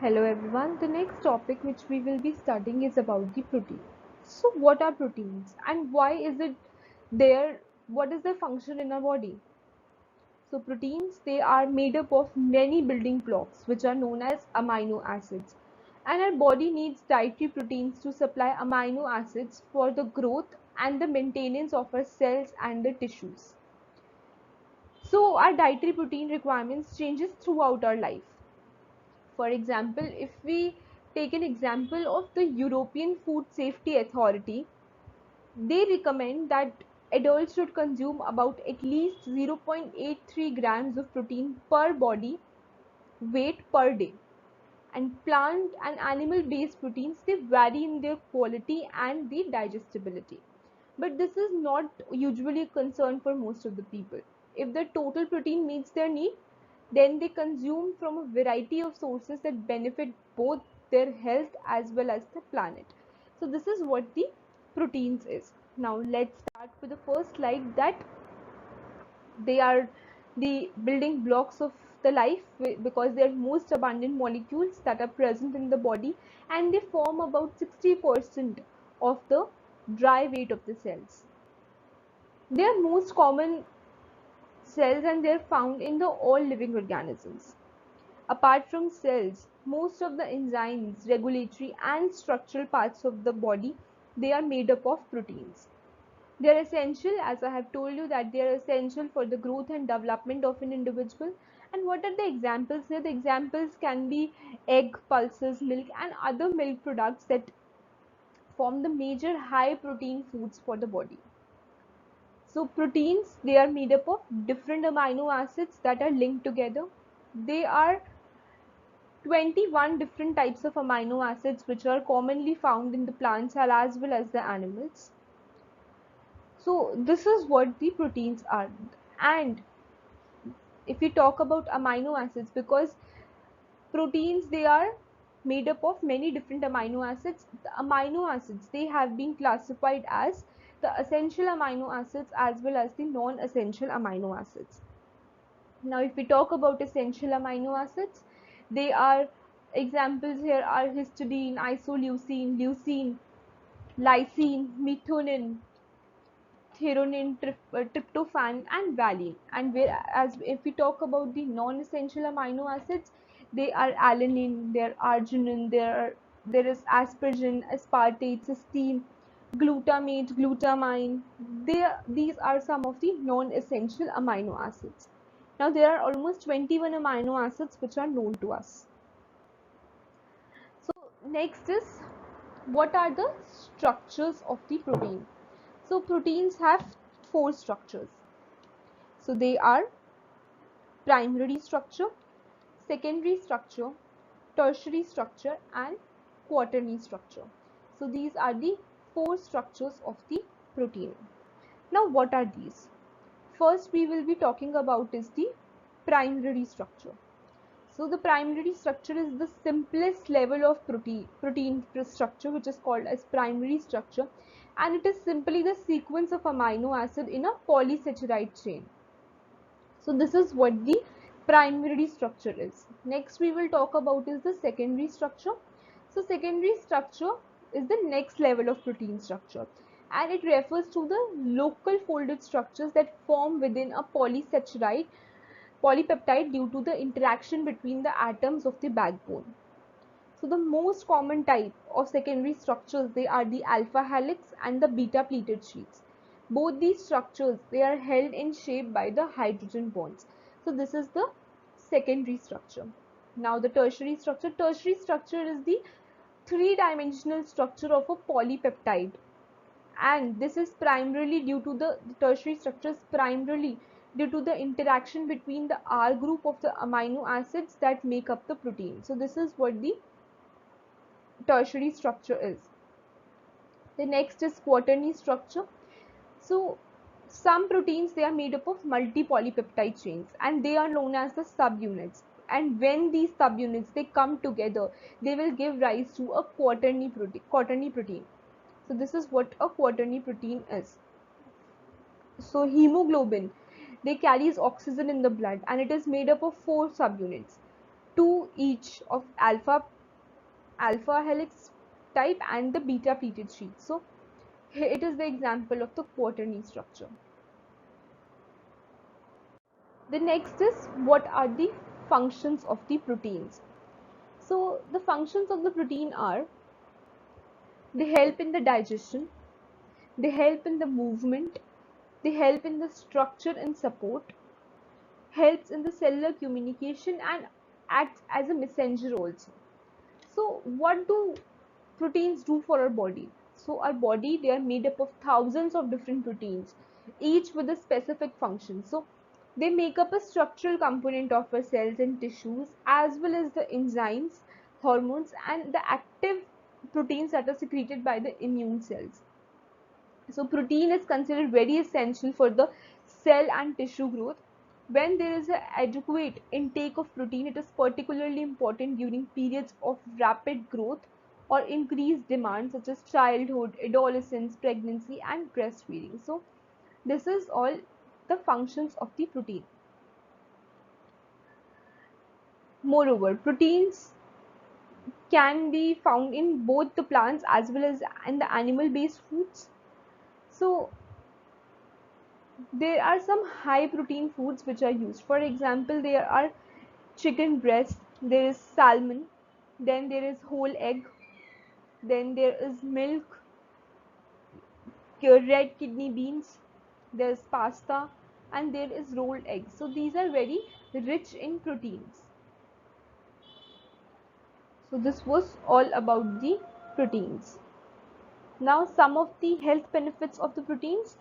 Hello everyone, the next topic which we will be studying is about the protein. So what are proteins and why is it there? What is their function in our body? So proteins, they are made up of many building blocks which are known as amino acids. And our body needs dietary proteins to supply amino acids for the growth and the maintenance of our cells and the tissues. So our dietary protein requirements changes throughout our life. For example, if we take an example of the European Food Safety Authority, they recommend that adults should consume about at least 0.83 grams of protein per body weight per day. And plant and animal based proteins, they vary in their quality and the digestibility. But this is not usually a concern for most of the people. If the total protein meets their need, then they consume from a variety of sources that benefit both their health as well as the planet. So this is what the proteins is. Now let's start with the first slide, that they are the building blocks of the life because they are most abundant molecules that are present in the body, and they form about 60% of the dry weight of the cells. They are most common cells and they are found in the all living organisms. Apart from cells, most of the enzymes, regulatory and structural parts of the body, they are made up of proteins. They are essential, as I have told you, that they are essential for the growth and development of an individual. And what are the examples here? The examples can be egg, pulses, milk and other milk products that form the major high protein foods for the body. So proteins, they are made up of different amino acids that are linked together. They are 21 different types of amino acids which are commonly found in the plants as well as the animals. So this is what the proteins are. And if we talk about amino acids, because proteins, they are made up of many different amino acids, the amino acids, they have been classified as the essential amino acids as well as the non-essential amino acids. Now if we talk about essential amino acids, they are, examples here are histidine, isoleucine, leucine, lysine, methionine, threonine, tryptophan and valine. And whereas if we talk about the non-essential amino acids, they are alanine, there are arginine, there is asparagine, aspartate, cysteine, glutamate, glutamine. These are some of the non-essential amino acids. Now there are almost 21 amino acids which are known to us. So next is, what are the structures of the protein? So proteins have four structures. So they are primary structure, secondary structure, tertiary structure and quaternary structure. So these are the four structures of the protein. Now what are these? First we will be talking about is the primary structure. So the primary structure is the simplest level of protein structure, which is called as primary structure, and it is simply the sequence of amino acid in a polysaccharide chain. So this is what the primary structure is. Next we will talk about is the secondary structure. So secondary structure is the next level of protein structure, and it refers to the local folded structures that form within a polypeptide due to the interaction between the atoms of the backbone. So the most common type of secondary structures, they are the alpha helix and the beta pleated sheets. Both these structures, they are held in shape by the hydrogen bonds. So this is the secondary structure. Now the tertiary structure. Tertiary structure is the three-dimensional structure of a polypeptide, and this is primarily due to the tertiary structures primarily due to the interaction between the R group of the amino acids that make up the protein. So this is what the tertiary structure is. The next is quaternary structure. So some proteins, they are made up of multi-polypeptide chains and they are known as the subunits. And when these subunits, they come together, they will give rise to a quaternary protein. So this is what a quaternary protein is. So hemoglobin, They carries oxygen in the blood, and it is made up of 4 subunits, two each of alpha helix type and the beta pleated sheath. So here it is the example of the quaternary structure. The next is, what are the functions of the proteins? So the functions of the protein are, they help in the digestion, they help in the movement, they help in the structure and support, helps in the cellular communication, and acts as a messenger also. So what do proteins do for our body? So our body, they are made up of thousands of different proteins, each with a specific function. So they make up a structural component of our cells and tissues, as well as the enzymes, hormones, and the active proteins that are secreted by the immune cells. So protein is considered very essential for the cell and tissue growth. When there is an adequate intake of protein, it is particularly important during periods of rapid growth or increased demand, such as childhood, adolescence, pregnancy, and breastfeeding. So this is all the functions of the protein. Moreover, proteins can be found in both the plants as well as in the animal based foods. So there are some high protein foods which are used. For example, there are chicken breast, there is salmon, then there is whole egg, then there is milk, red kidney beans, there is pasta, and there is rolled eggs. So these are very rich in proteins. So this was all about the proteins. Now some of the health benefits of the proteins.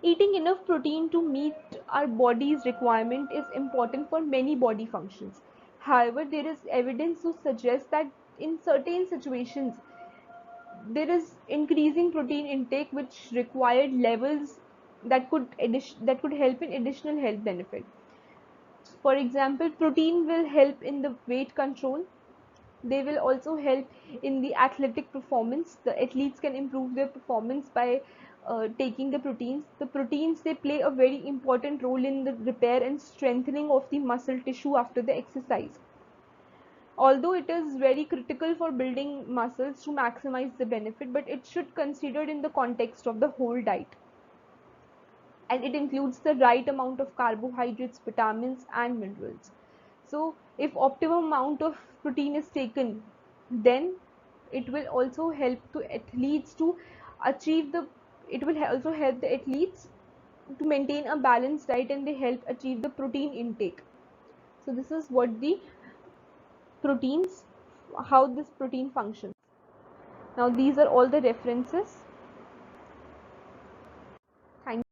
Eating enough protein to meet our body's requirement is important for many body functions. However, there is evidence to suggest that in certain situations there is increasing protein intake which required levels that could help in additional health benefit. For example, protein will help in the weight control. They will also help in the athletic performance. The athletes can improve their performance by taking the proteins. The proteins, they play a very important role in the repair and strengthening of the muscle tissue after the exercise. Although it is very critical for building muscles to maximize the benefit, but it should considered in the context of the whole diet, and it includes the right amount of carbohydrates, vitamins, and minerals. So if optimum amount of protein is taken, then it will also help to athletes to achieve the, it will also help the athletes to maintain a balanced diet, and they help achieve the protein intake. So this is what the proteins, how this protein functions. Now these are all the references. Thank